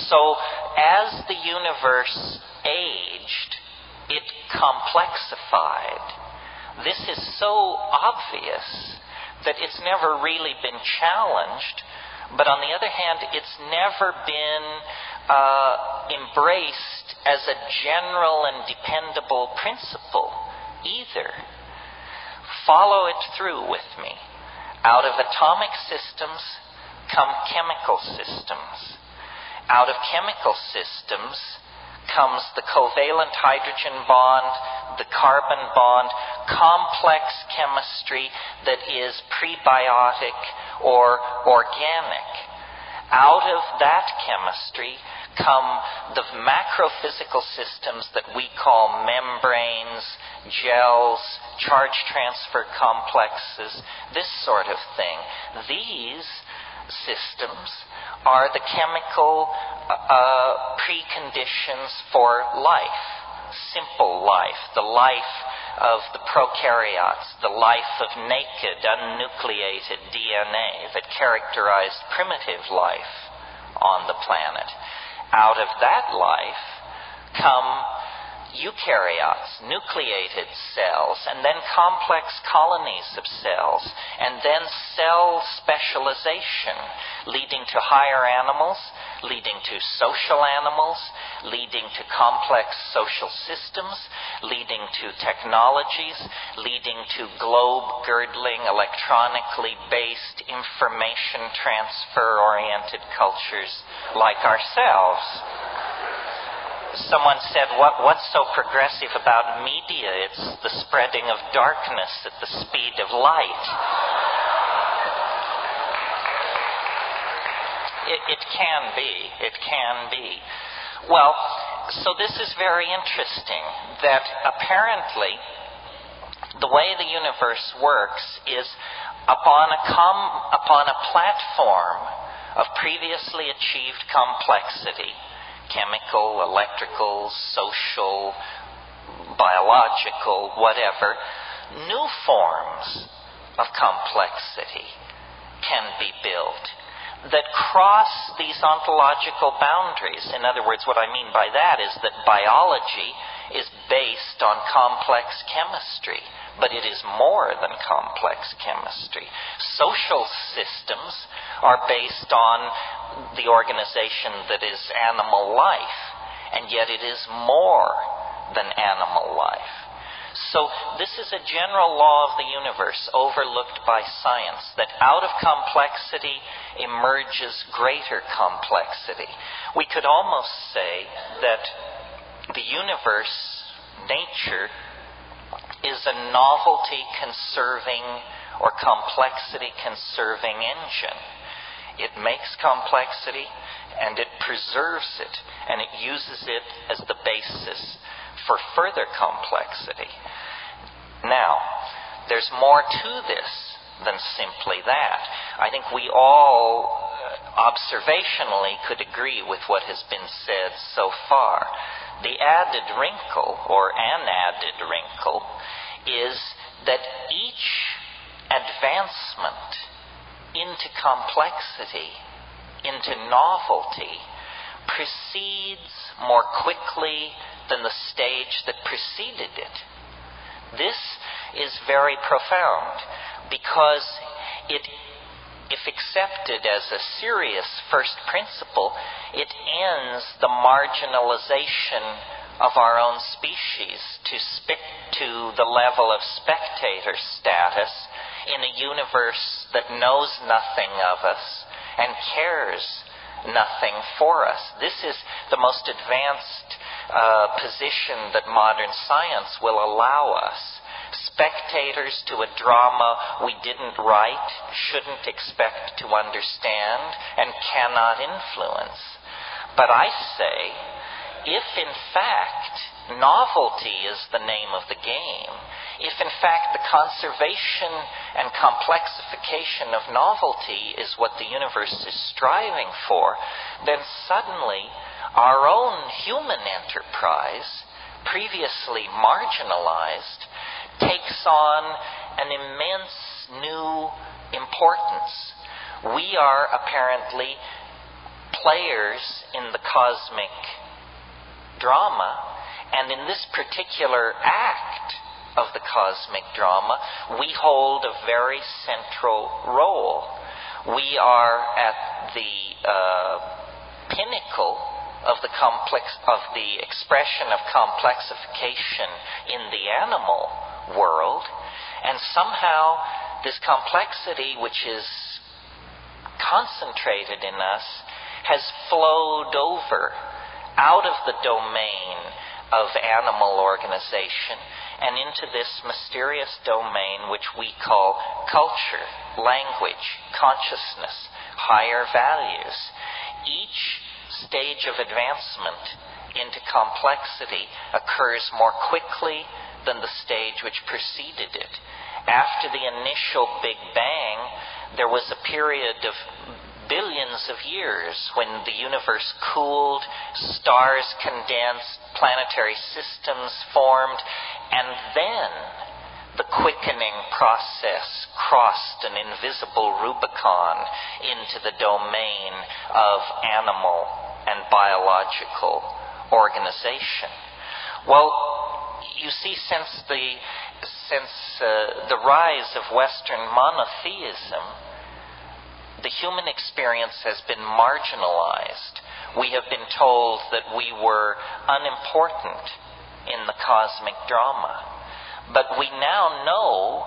So as the universe aged, it complexified. This is so obvious that it's never really been challenged, but on the other hand, it's never been embraced as a general and dependable principle either. Follow it through with me. Out of atomic systems come chemical systems. Out of chemical systems comes the covalent hydrogen bond, the carbon bond, complex chemistry that is prebiotic or organic. Out of that chemistry come the macrophysical systems that we call membranes, gels, charge transfer complexes, this sort of thing. These systems are the chemical preconditions for life, simple life, the life of the prokaryotes, the life of naked, unnucleated DNA that characterized primitive life on the planet. Out of that life come eukaryotes, nucleated cells, and then complex colonies of cells, and then cell specialization, leading to higher animals, leading to social animals, leading to complex social systems, leading to technologies, leading to globe-girdling, electronically based, information transfer-oriented cultures like ourselves. Someone said, what's so progressive about media? It's the spreading of darkness at the speed of light. It can be. It can be. Well, so this is very interesting, that apparently the way the universe works is upon a platform of previously achieved complexity, chemical, electrical, social, biological, whatever, new forms of complexity can be built that cross these ontological boundaries. In other words, what I mean by that is that biology is based on complex chemistry, but it is more than complex chemistry. Social systems are based on the organization that is animal life, and yet it is more than animal life. So this is a general law of the universe overlooked by science, that out of complexity emerges greater complexity. We could almost say that the universe, nature, is a novelty-conserving or complexity-conserving engine. It makes complexity and it preserves it, and it uses it as the basis for further complexity. Now, there's more to this than simply that. I think we all observationally could agree with what has been said so far. The added wrinkle, or an added wrinkle, is that each advancement into complexity, into novelty, proceeds more quickly than the stage that preceded it. This is very profound because it, if accepted as a serious first principle, it ends the marginalization of our own species to the level of spectator status in a universe that knows nothing of us and cares nothing for us. This is the most advanced position that modern science will allow us. Spectators to a drama we didn't write, shouldn't expect to understand, and cannot influence. But I say, if in fact novelty is the name of the game, if in fact the conservation and complexification of novelty is what the universe is striving for, then suddenly our own human enterprise, previously marginalized, takes on an immense new importance. We are apparently players in the cosmic drama, and in this particular act of the cosmic drama, we hold a very central role. We are at the pinnacle of the expression of complexification in the animal world, and somehow this complexity, which is concentrated in us, has flowed over out of the domain of animal organization and into this mysterious domain which we call culture, language, consciousness, higher values. Each stage of advancement into complexity occurs more quickly than the stage which preceded it. After the initial Big Bang, there was a period of billions of years when the universe cooled, stars condensed, planetary systems formed, and then the quickening process crossed an invisible Rubicon into the domain of animal and biological organization. Well, you see, since the rise of Western monotheism, the human experience has been marginalized. We have been told that we were unimportant in the cosmic drama. But we now know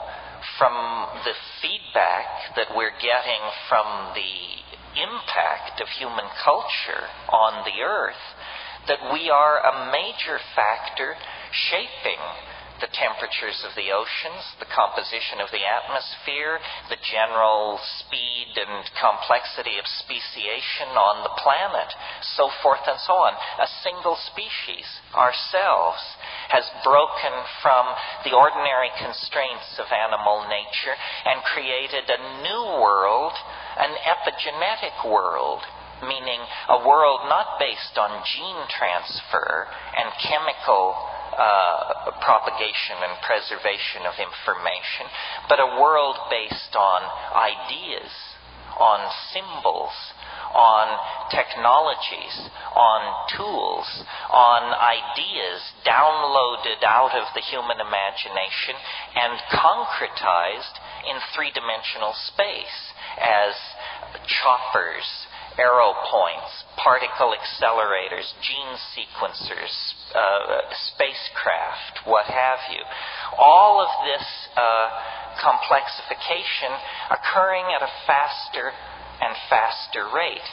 from the feedback that we're getting from the impact of human culture on the earth that we are a major factor shaping the temperatures of the oceans, the composition of the atmosphere, the general speed and complexity of speciation on the planet, so forth and so on. A single species, ourselves, has broken from the ordinary constraints of animal nature and created a new world, an epigenetic world, meaning a world not based on gene transfer and chemical propagation and preservation of information, but a world based on ideas, on symbols, on technologies, on tools, on ideas downloaded out of the human imagination and concretized in three-dimensional space as choppers, arrow points, particle accelerators, gene sequencers, spacecraft, what have you. All of this complexification occurring at a faster and faster rate.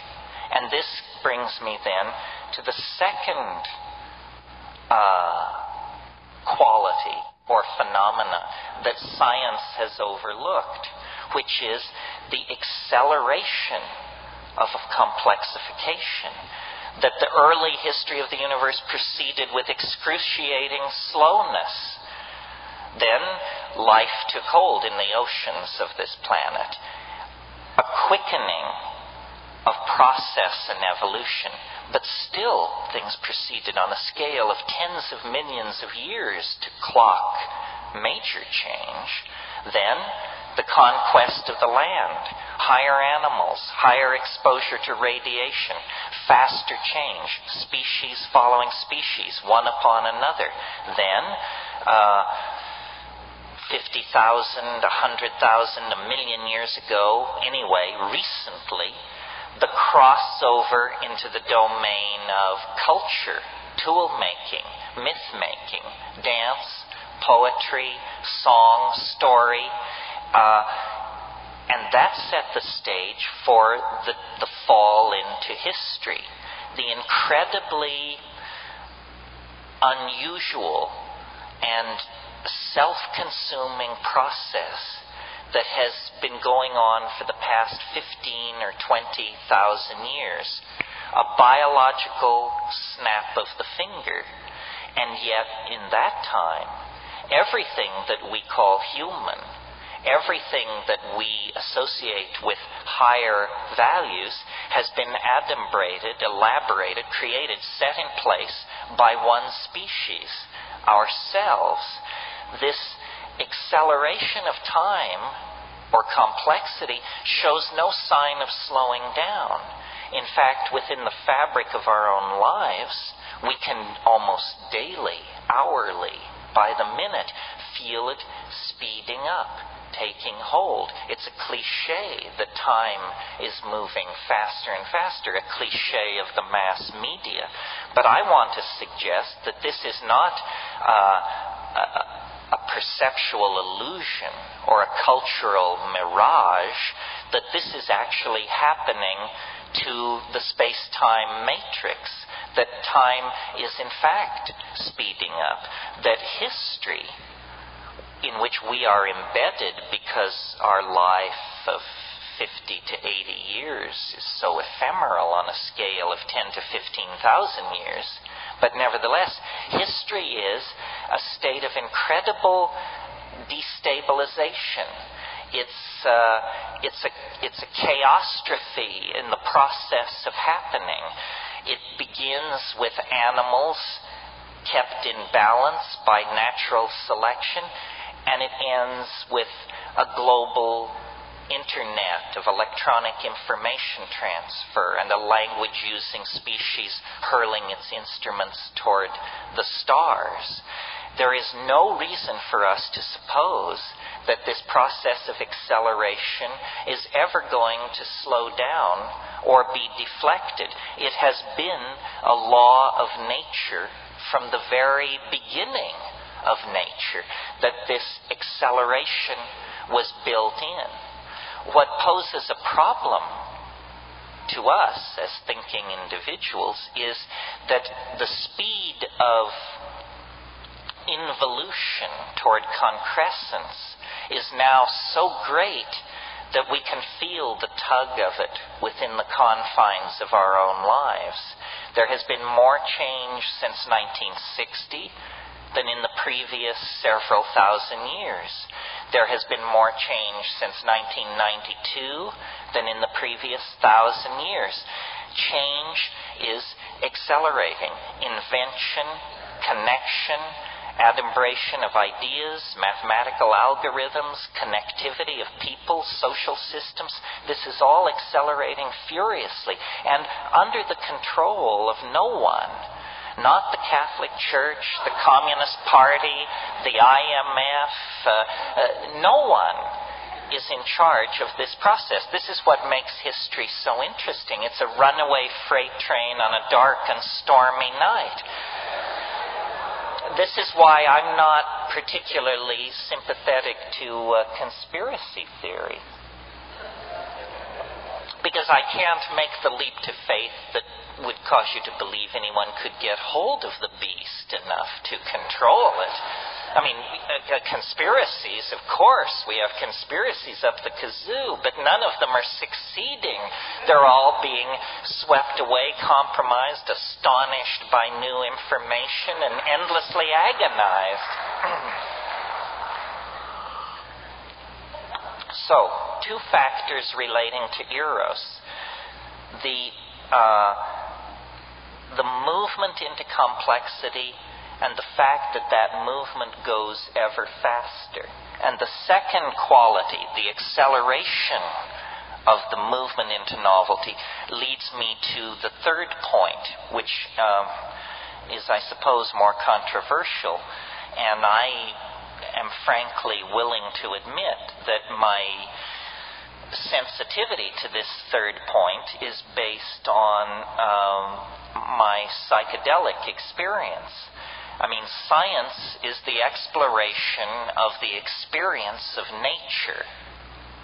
And this brings me then to the second quality or phenomena that science has overlooked, which is the acceleration of complexification. That the early history of the universe proceeded with excruciating slowness. Then life took hold in the oceans of this planet. A quickening of process and evolution, but still things proceeded on a scale of tens of millions of years to clock major change. Then the conquest of the land, higher animals, higher exposure to radiation, faster change, species following species, one upon another. Then 50,000, 100,000, a million years ago, anyway, recently, the crossover into the domain of culture, tool-making, myth-making, dance, poetry, song, story, and that set the stage for the fall into history. The incredibly unusual and self-consuming process that has been going on for the past 15 or 20,000 years. A biological snap of the finger. And yet, in that time, everything that we call human, everything that we associate with higher values has been adumbrated, elaborated, created, set in place by one species, ourselves. This acceleration of time or complexity shows no sign of slowing down. In fact, within the fabric of our own lives, we can almost daily, hourly, by the minute, feel it speeding up, taking hold. It's a cliche that time is moving faster and faster, a cliche of the mass media. But I want to suggest that this is not a perceptual illusion or a cultural mirage, that this is actually happening to the space-time matrix, that time is in fact speeding up, that history, in which we are embedded because our life of 50 to 80 years is so ephemeral on a scale of 10 to 15,000 years. But nevertheless, history is a state of incredible destabilization. It's a chaostrophe in the process of happening. It begins with animals kept in balance by natural selection, and it ends with a global internet of electronic information transfer and a language-using species hurling its instruments toward the stars. There is no reason for us to suppose that this process of acceleration is ever going to slow down or be deflected. It has been a law of nature from the very beginning of nature, that this acceleration was built in. What poses a problem to us as thinking individuals is that the speed of involution toward concrescence is now so great that we can feel the tug of it within the confines of our own lives. There has been more change since 1960 than in the previous several thousand years. There has been more change since 1992 than in the previous 1,000 years. Change is accelerating. Invention, connection, adumbration of ideas, mathematical algorithms, connectivity of people, social systems, this is all accelerating furiously and under the control of no one. Not the Catholic Church, the Communist Party, the IMF. No one is in charge of this process. This is what makes history so interesting. It's a runaway freight train on a dark and stormy night. This is why I'm not particularly sympathetic to conspiracy theory. Because I can't make the leap to faith that would cause you to believe anyone could get hold of the beast enough to control it. I mean, conspiracies, of course, we have conspiracies up the kazoo, but none of them are succeeding. They're all being swept away, compromised, astonished by new information, and endlessly agonized. So, two factors relating to Eros. The movement into complexity and the fact that that movement goes ever faster. And the second quality, the acceleration of the movement into novelty, leads me to the third point, which is, I suppose, more controversial. And I am frankly willing to admit that my sensitivity to this third point is based on my psychedelic experience. I mean, science is the exploration of the experience of nature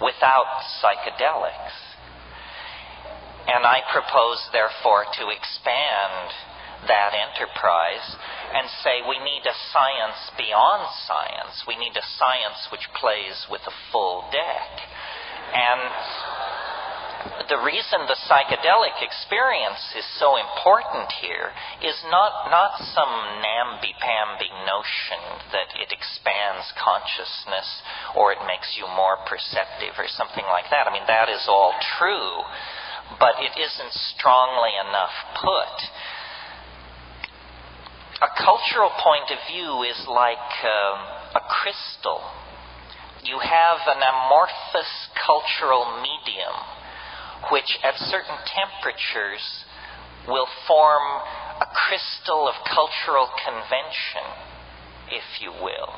without psychedelics. And I propose, therefore, to expand that enterprise and say we need a science beyond science. We need a science which plays with a full deck. And the reason the psychedelic experience is so important here is not some namby-pamby notion that it expands consciousness or it makes you more perceptive or something like that. I mean, that is all true, but it isn't strongly enough put. A cultural point of view is like a crystal. You have an amorphous cultural medium which at certain temperatures will form a crystal of cultural convention, if you will.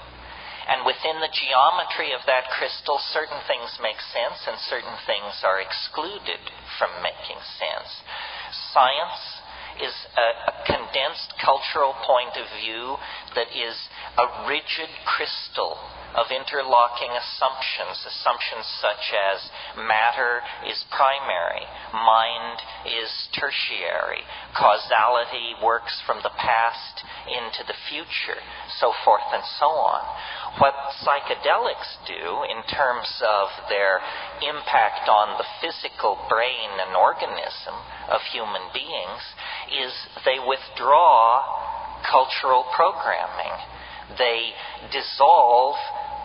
And within the geometry of that crystal, certain things make sense and certain things are excluded from making sense. Science is a condensed cultural point of view that is a rigid crystal of interlocking assumptions such as matter is primary, mind is tertiary, causality works from the past into the future, so forth and so on. What psychedelics do in terms of their impact on the physical brain and organism of human beings is they withdraw cultural programming. They dissolve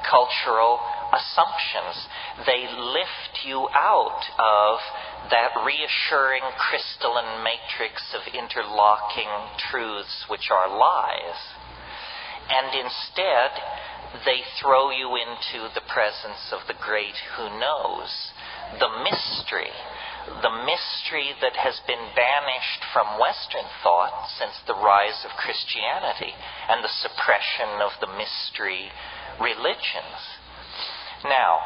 cultural assumptions. They lift you out of that reassuring crystalline matrix of interlocking truths which are lies. And instead, they throw you into the presence of the great who knows, the mystery that has been banished from Western thought since the rise of Christianity and the suppression of the mystery religions. Now,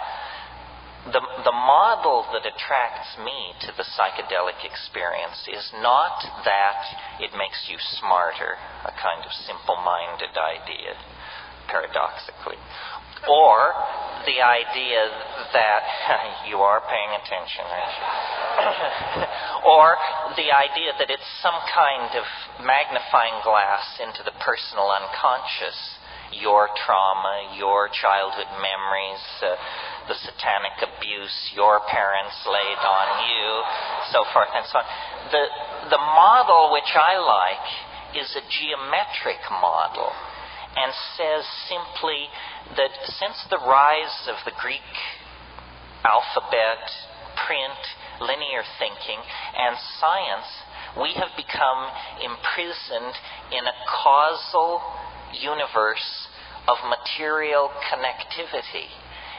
the model that attracts me to the psychedelic experience is not that it makes you smarter, a kind of simple-minded idea, paradoxically, or the idea that you are paying attention, aren't you? Or the idea that it's some kind of magnifying glass into the personal unconscious, your trauma, your childhood memories, the satanic abuse your parents laid on you, so forth and so on. The model which I like is a geometric model, and says simply that since the rise of the Greek alphabet, print, linear thinking, and science, we have become imprisoned in a causal universe of material connectivity,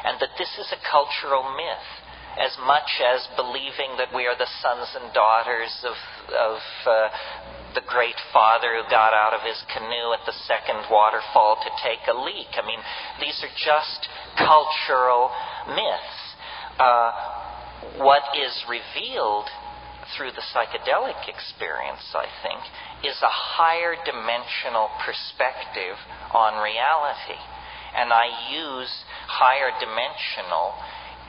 and that this is a cultural myth, as much as believing that we are the sons and daughters of the great father who got out of his canoe at the second waterfall to take a leak. I mean, these are just cultural myths. What is revealed through the psychedelic experience, I think, is a higher dimensional perspective on reality. And I use higher dimensional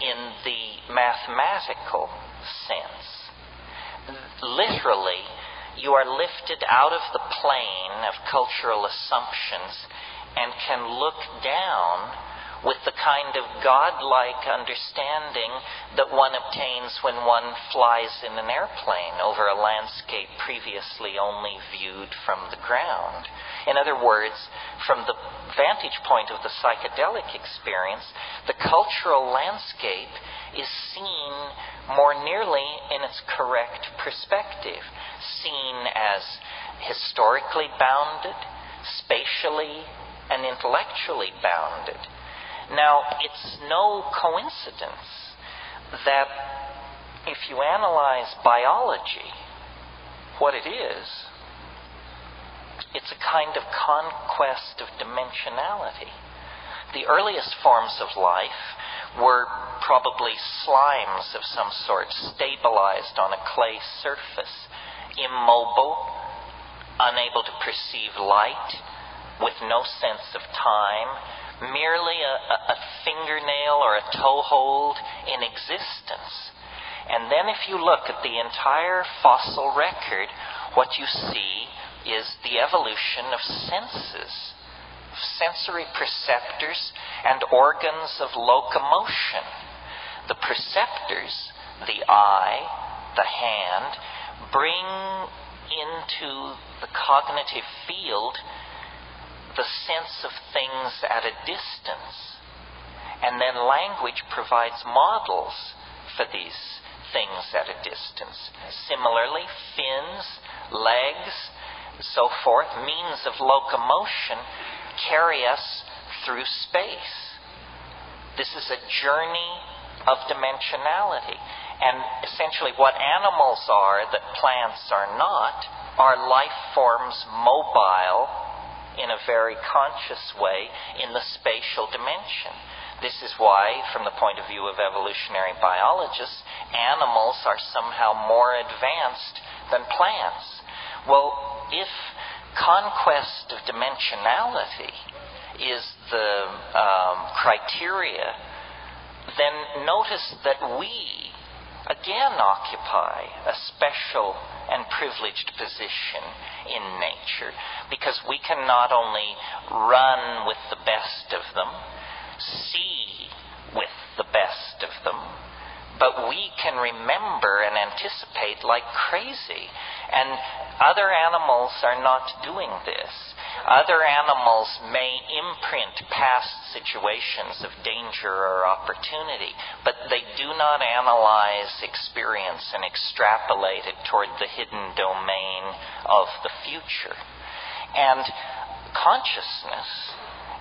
in the mathematical sense. Literally, you are lifted out of the plane of cultural assumptions and can look down with the kind of godlike understanding that one obtains when one flies in an airplane over a landscape previously only viewed from the ground. In other words, from the vantage point of the psychedelic experience, the cultural landscape is seen more nearly in its correct perspective, seen as historically bounded, spatially and intellectually bounded. Now, it's no coincidence that if you analyze biology, what it is, it's a kind of conquest of dimensionality. The earliest forms of life were probably slimes of some sort, stabilized on a clay surface, immobile, unable to perceive light, with no sense of time, merely a fingernail or a toehold in existence. And then if you look at the entire fossil record, what you see is the evolution of senses, sensory perceptors and organs of locomotion. The perceptors, the eye, the hand, bring into the cognitive field the sense of things at a distance. And then language provides models for these things at a distance. Similarly, fins, legs, so forth, means of locomotion carry us through space. This is a journey of dimensionality. And essentially what animals are that plants are not are life forms mobile in a very conscious way in the spatial dimension. This is why, from the point of view of evolutionary biologists, animals are somehow more advanced than plants. Well, if conquest of dimensionality is the criteria, then notice that we again occupy a special and privileged position in nature, because we can not only run with the best of them, see with the best of them, but we can remember and anticipate like crazy. And other animals are not doing this. Other animals may imprint past situations of danger or opportunity, but they do not analyze experience and extrapolate it toward the hidden domain of the future. And consciousness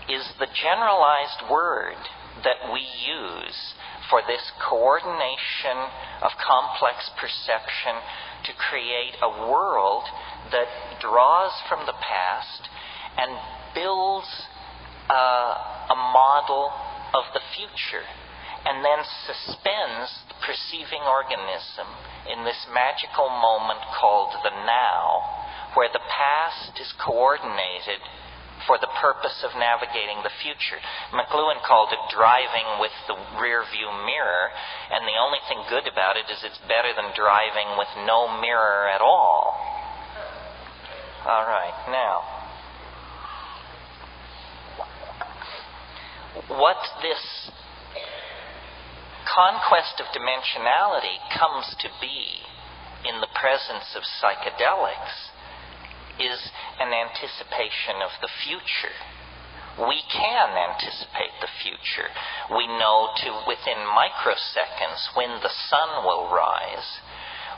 is the generalized word that we use for this coordination of complex perception to create a world that draws from the past and builds a model of the future, and then suspends the perceiving organism in this magical moment called the now, where the past is coordinated for the purpose of navigating the future. McLuhan called it driving with the rear view mirror, and the only thing good about it is it's better than driving with no mirror at all. All right, now, what this conquest of dimensionality comes to be in the presence of psychedelics is an anticipation of the future. We can anticipate the future. We know within microseconds when the sun will rise.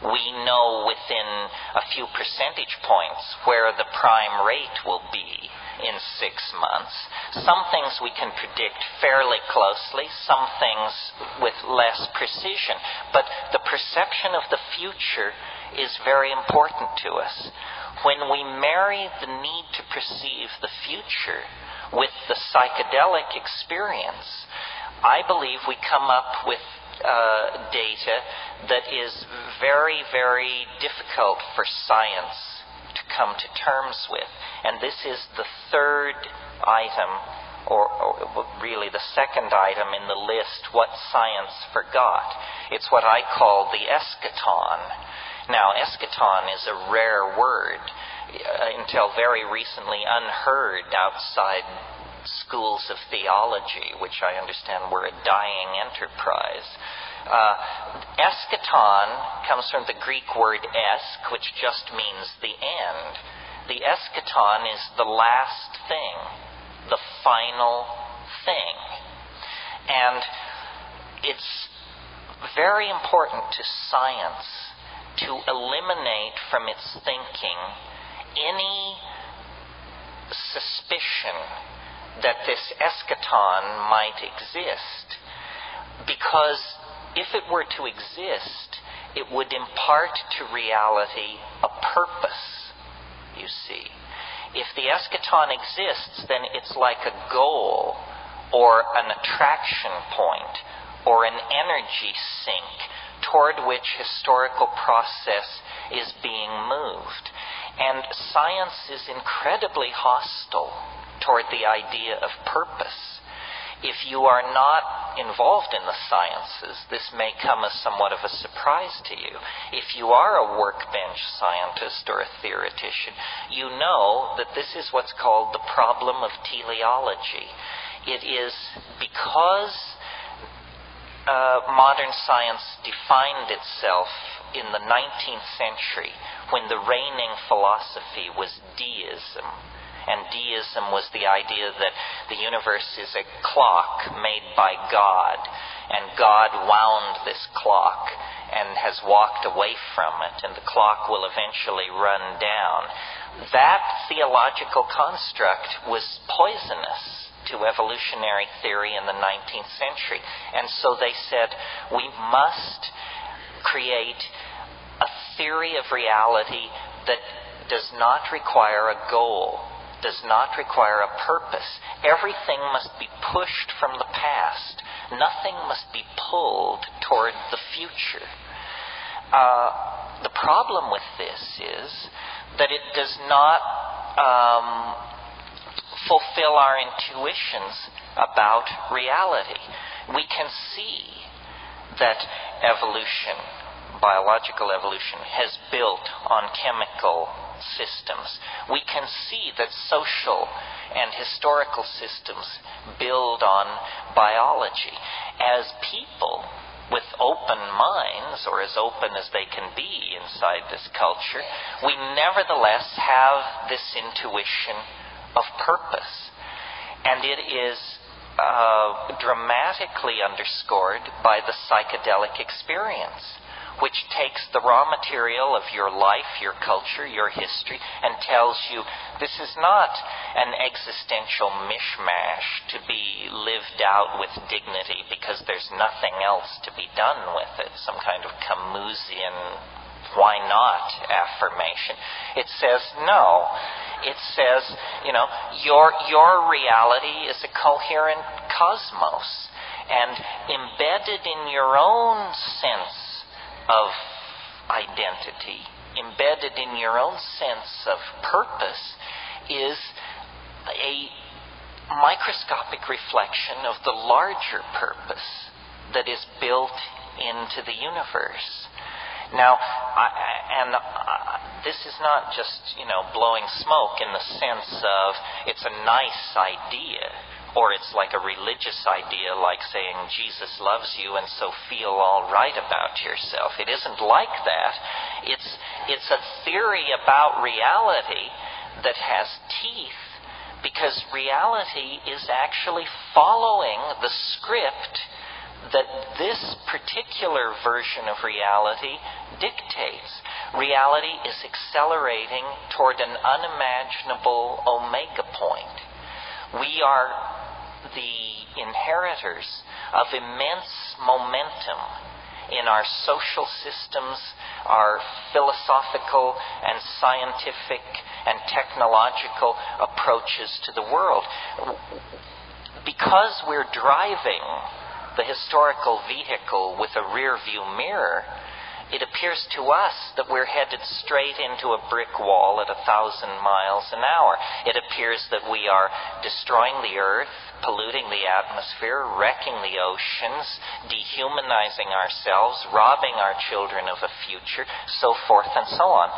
We know within a few percentage points where the prime rate will be in 6 months. Some things we can predict fairly closely, some things with less precision. But the perception of the future is very important to us. When we marry the need to perceive the future with the psychedelic experience, I believe we come up with data that is very, very difficult for science to come to terms with. And this is the third item, or really the second item in the list, what science forgot. It's what I call the eschaton. Now, eschaton is a rare word, until very recently unheard outside schools of theology, which I understand were a dying enterprise. Eschaton comes from the Greek word esk, which just means the end. The eschaton is the last thing, the final thing. And it's very important to science to eliminate from its thinking any suspicion that this eschaton might exist, because if it were to exist, it would impart to reality a purpose, you see. If the eschaton exists, then it's like a goal or an attraction point or an energy sink toward which historical process is being moved. And science is incredibly hostile toward the idea of purpose. If you are not involved in the sciences, this may come as somewhat of a surprise to you. If you are a workbench scientist or a theoretician, you know that this is what's called the problem of teleology. It is because modern science defined itself in the 19th century when the reigning philosophy was deism. And deism was the idea that the universe is a clock made by God, and God wound this clock and has walked away from it, and the clock will eventually run down. That theological construct was poisonous to evolutionary theory in the 19th century. And so they said, we must create a theory of reality that does not require a goal, does not require a purpose. Everything must be pushed from the past. Nothing must be pulled toward the future. The problem with this is that it does not fulfill our intuitions about reality. We can see that evolution, biological evolution, has built on chemical systems. We can see that social and historical systems build on biology. As people with open minds, or as open as they can be inside this culture, we nevertheless have this intuition of purpose. And it is dramatically underscored by the psychedelic experience, which takes the raw material of your life, your culture, your history, and tells you this is not an existential mishmash to be lived out with dignity because there's nothing else to be done with it, some kind of Camusian why not affirmation. It says no. It says, your reality is a coherent cosmos, and embedded in your own sense of identity, embedded in your own sense of purpose, is a microscopic reflection of the larger purpose that is built into the universe. Now, this is not just, blowing smoke in the sense of it's a nice idea, or it's like a religious idea, like saying Jesus loves you and so feel all right about yourself. It isn't like that. It's a theory about reality that has teeth, because reality is actually following the script that this particular version of reality dictates. Reality is accelerating toward an unimaginable omega point. We are the inheritors of immense momentum in our social systems, our philosophical and scientific and technological approaches to the world. Because we're driving the historical vehicle with a rear view mirror, it appears to us that we're headed straight into a brick wall at 1,000 miles an hour. It appears that we are destroying the earth, polluting the atmosphere, wrecking the oceans, dehumanizing ourselves, robbing our children of a future, so forth and so on.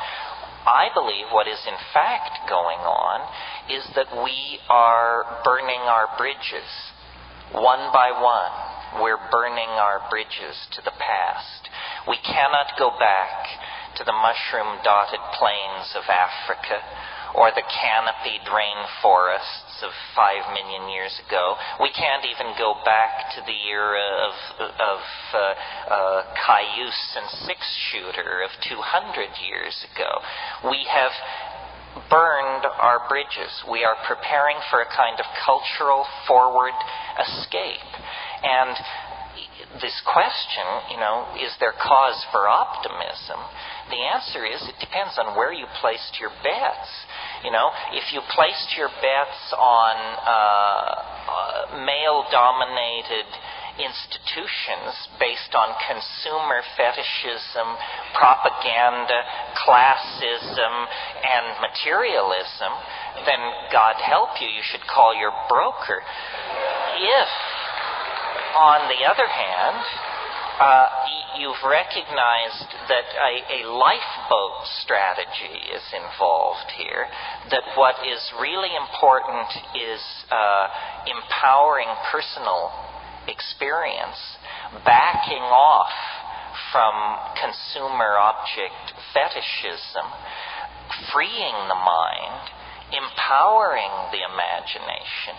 I believe what is in fact going on is that we are burning our bridges. One by one, we're burning our bridges to the past. We cannot go back to the mushroom-dotted plains of Africa or the canopied rainforests of 5 million years ago. We can't even go back to the era of cayuse and six-shooter of 200 years ago. We have burned our bridges. We are preparing for a kind of cultural forward escape. And this question, is there cause for optimism? The answer is it depends on where you placed your bets. If you placed your bets on male-dominated institutions based on consumer fetishism, propaganda, classism, and materialism, then God help you, you should call your broker. If, on the other hand, you've recognized that a lifeboat strategy is involved here, that what is really important is empowering personal experience, backing off from consumer object fetishism, freeing the mind, empowering the imagination,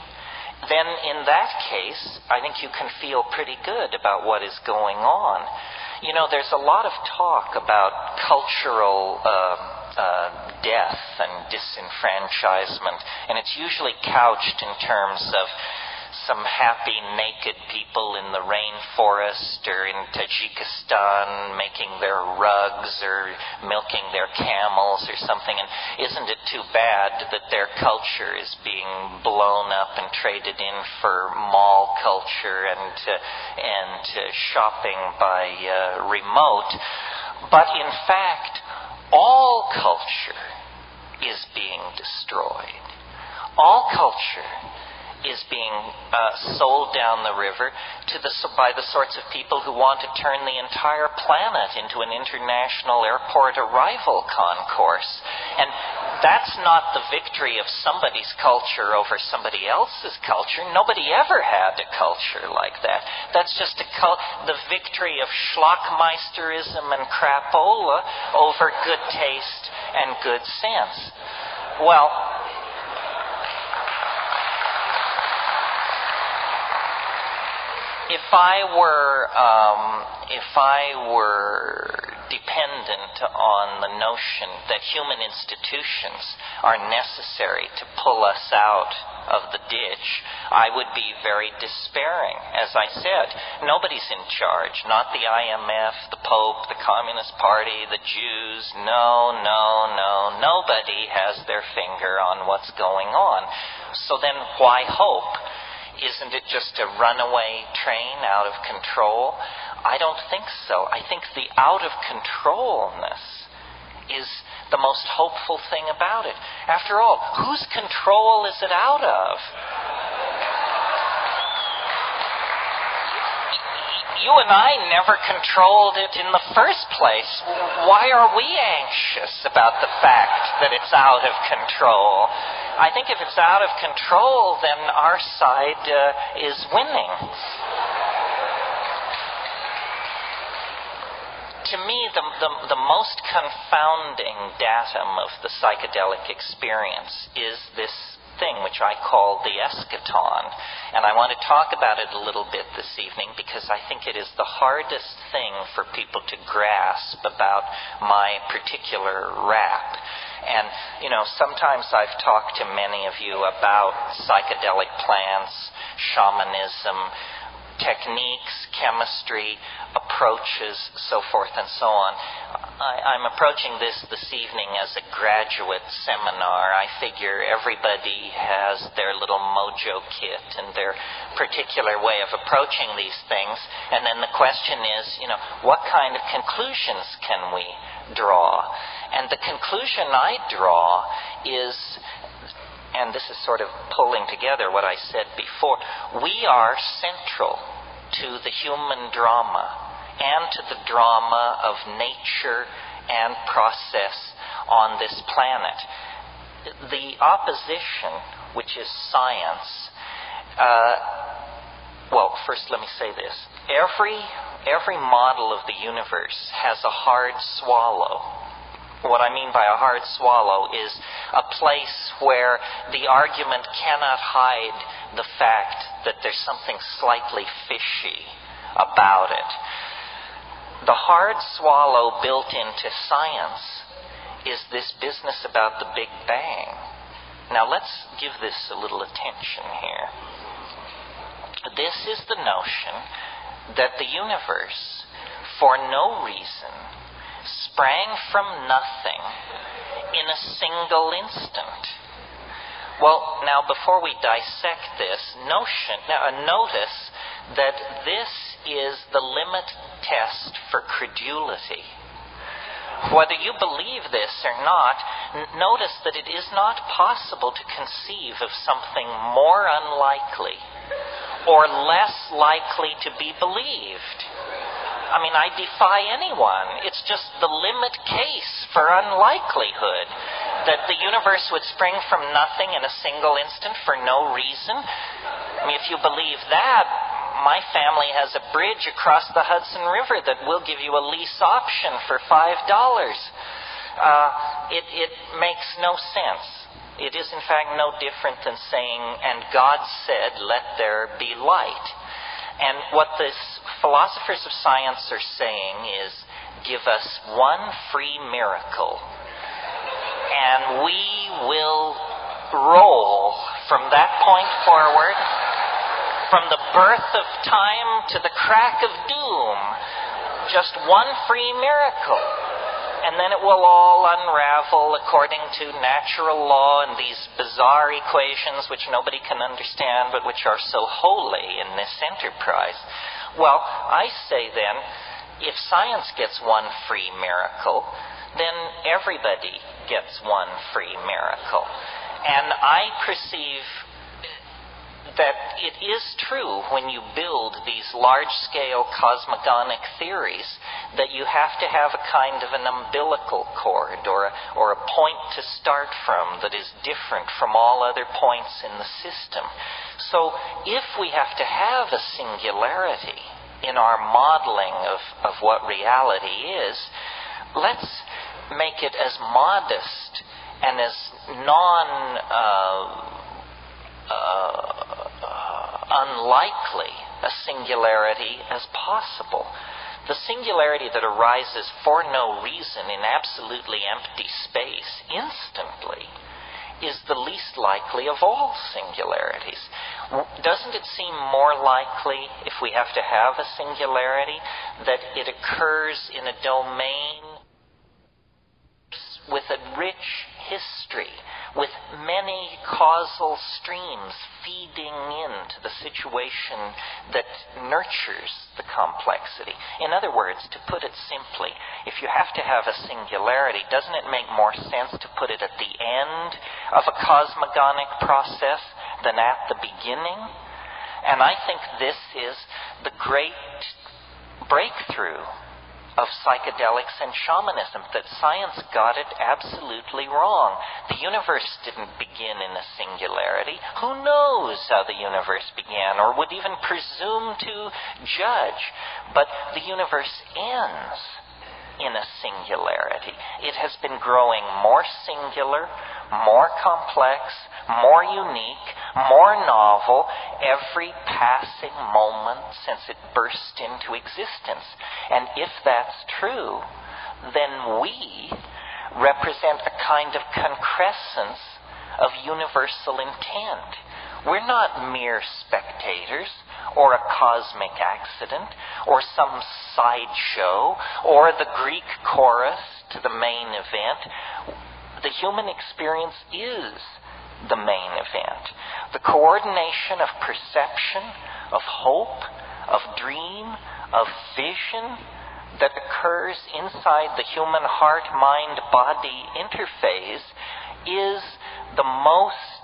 then in that case, I think you can feel pretty good about what is going on. There's a lot of talk about cultural death and disenfranchisement, and it's usually couched in terms of some happy naked people in the rainforest or in Tajikistan making their rugs or milking their camels or something. And isn't it too bad that their culture is being blown up and traded in for mall culture and shopping by remote? But in fact, all culture is being destroyed. All culture is being sold down the river by the sorts of people who want to turn the entire planet into an international airport arrival concourse. And that's not the victory of somebody's culture over somebody else's culture. Nobody ever had a culture like that. That's just the victory of schlockmeisterism and crapola over good taste and good sense. Well, if I were dependent on the notion that human institutions are necessary to pull us out of the ditch, I would be very despairing. As I said, nobody's in charge. Not the IMF, the Pope, the Communist Party, the Jews. No. Nobody has their finger on what's going on. So then why hope? Isn't it just a runaway train out of control? I don't think so. I think the out-of-controlness is the most hopeful thing about it. After all, whose control is it out of? You and I never controlled it in the first place. Why are we anxious about the fact that it's out of control? I think if it's out of control, then our side is winning. To me, the most confounding datum of the psychedelic experience is this thing which I call the eschaton. And I want to talk about it a little bit this evening because I think it is the hardest thing for people to grasp about my particular rap. And, sometimes I've talked to many of you about psychedelic plants, shamanism, techniques, chemistry, approaches, so forth and so on. I'm approaching this evening as a graduate seminar. I figure everybody has their little mojo kit and their particular way of approaching these things. And then the question is, what kind of conclusions can we draw? And the conclusion I draw is, and this is sort of pulling together what I said before, we are central to the human drama and to the drama of nature and process on this planet. The opposition, which is science, first let me say this. Every model of the universe has a hard swallow. What I mean by a hard swallow is a place where the argument cannot hide the fact that there's something slightly fishy about it. The hard swallow built into science is this business about the Big Bang. Now let's give this a little attention here. This is the notion that the universe, for no reason, sprang from nothing in a single instant. Well, now before we dissect this notion, notice that this is the limit test for credulity. Whether you believe this or not, notice that it is not possible to conceive of something more unlikely or less likely to be believed. I defy anyone. It's just the limit case for unlikelihood that the universe would spring from nothing in a single instant for no reason. If you believe that, my family has a bridge across the Hudson River that will give you a lease option for $5. It makes no sense. It is, in fact, no different than saying, and God said, let there be light. And what the philosophers of science are saying is, give us one free miracle, and we will roll from that point forward from the birth of time to the crack of doom. Just one free miracle. And then it will all unravel according to natural law and these bizarre equations which nobody can understand but which are so holy in this enterprise. Well, I say then, if science gets one free miracle, then everybody gets one free miracle. And I perceive that it is true when you build these large-scale cosmogonic theories that you have to have a kind of an umbilical cord or a point to start from that is different from all other points in the system. So if we have to have a singularity in our modeling of what reality is, let's make it as modest and as unlikely a singularity as possible. The singularity that arises for no reason in absolutely empty space instantly is the least likely of all singularities. Doesn't it seem more likely, if we have to have a singularity, that it occurs in a domain with a rich history, with many causal streams feeding into the situation that nurtures the complexity? In other words, to put it simply, if you have to have a singularity, doesn't it make more sense to put it at the end of a cosmogonic process than at the beginning? And I think this is the great breakthrough of psychedelics and shamanism, that science got it absolutely wrong. The universe didn't begin in a singularity. Who knows how the universe began, or would even presume to judge? But the universe ends in a singularity. It has been growing more singular, more complex, more unique, more novel every passing moment since it burst into existence. And if that's true, then we represent a kind of concrescence of universal intent. We're not mere spectators, or a cosmic accident, or some sideshow, or the Greek chorus to the main event. The human experience is the main event. The coordination of perception, of hope, of dream, of vision that occurs inside the human heart-mind-body interface is the most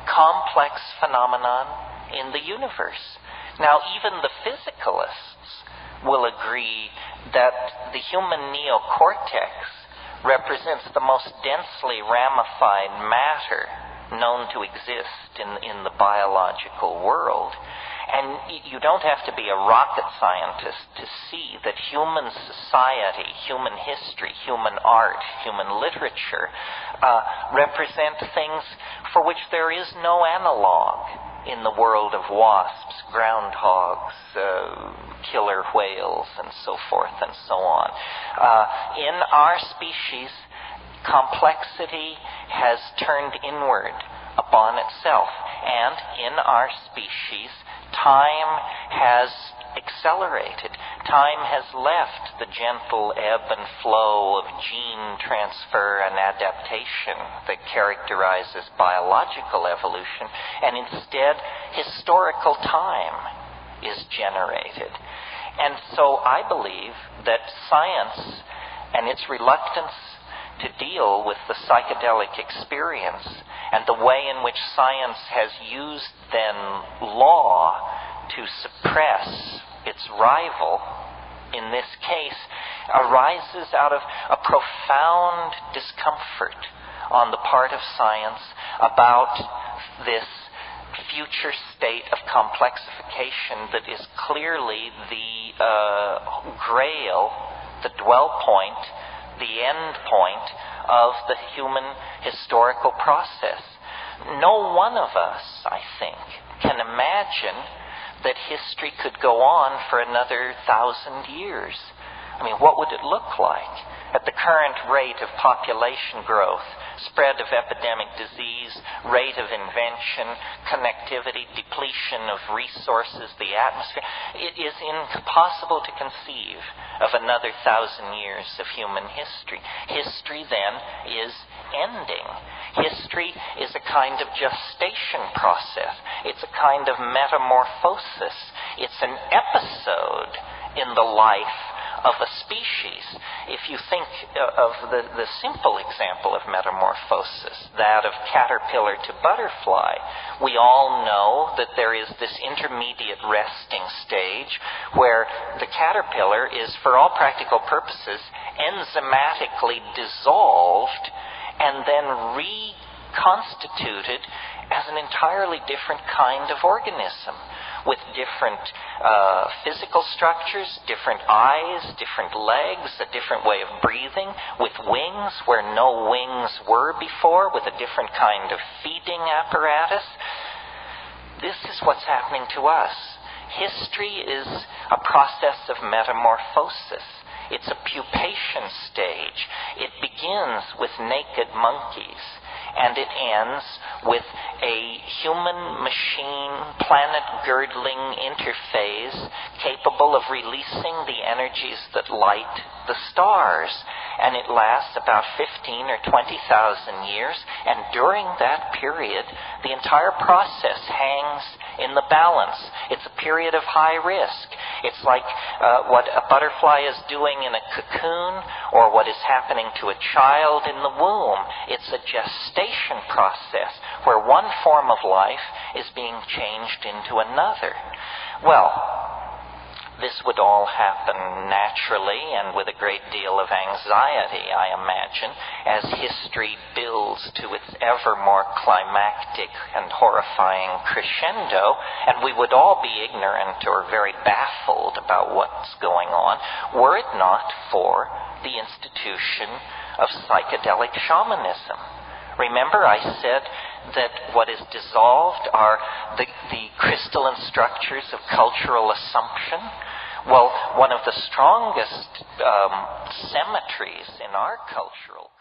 complex phenomenon in the universe. Now, even the physicalists will agree that the human neocortex represents the most densely ramified matter known to exist in the biological world. And you don't have to be a rocket scientist to see that human society, human history, human art, human literature represent things for which there is no analog in the world of wasps, groundhogs, killer whales, and so forth and so on. In our species, complexity has turned inward upon itself, and in our species, time has accelerated. Time has left the gentle ebb and flow of gene transfer and adaptation that characterizes biological evolution, and instead historical time is generated. And so I believe that science and its reluctance to deal with the psychedelic experience and the way in which science has used then law to suppress its rival, in this case, arises out of a profound discomfort on the part of science about this future state of complexification that is clearly the grail, the dwell point, the end point of the human historical process. No one of us, I think, can imagine that history could go on for another 1,000 years. I mean, what would it look like? At the current rate of population growth, spread of epidemic disease, rate of invention, connectivity, depletion of resources, the atmosphere. It is impossible to conceive of another 1,000 years of human history. History then is ending. History is a kind of gestation process. It's a kind of metamorphosis. It's an episode in the life of a species. If you think of the simple example of metamorphosis, that of caterpillar to butterfly, we all know that there is this intermediate resting stage where the caterpillar is, for all practical purposes, enzymatically dissolved and then reconstituted as an entirely different kind of organism, with different physical structures, different eyes, different legs, a different way of breathing, with wings where no wings were before, with a different kind of feeding apparatus. This is what's happening to us. History is a process of metamorphosis. It's a pupation stage. It begins with naked monkeys, and it ends with a human-machine, planet-girdling interface capable of releasing the energies that light the stars. And it lasts about 15 or 20,000 years, and during that period, the entire process hangs in the balance. It's a period of high risk. It's like what a butterfly is doing in a cocoon, or what is happening to a child in the womb. It's a gestation process where one form of life is being changed into another. Well, this would all happen naturally and with a great deal of anxiety, I imagine, as history builds to its ever more climactic and horrifying crescendo, and we would all be ignorant or very baffled about what's going on, were it not for the institution of psychedelic shamanism. Remember, I said that what is dissolved are the crystalline structures of cultural assumption. Well, one of the strongest symmetries in our cultural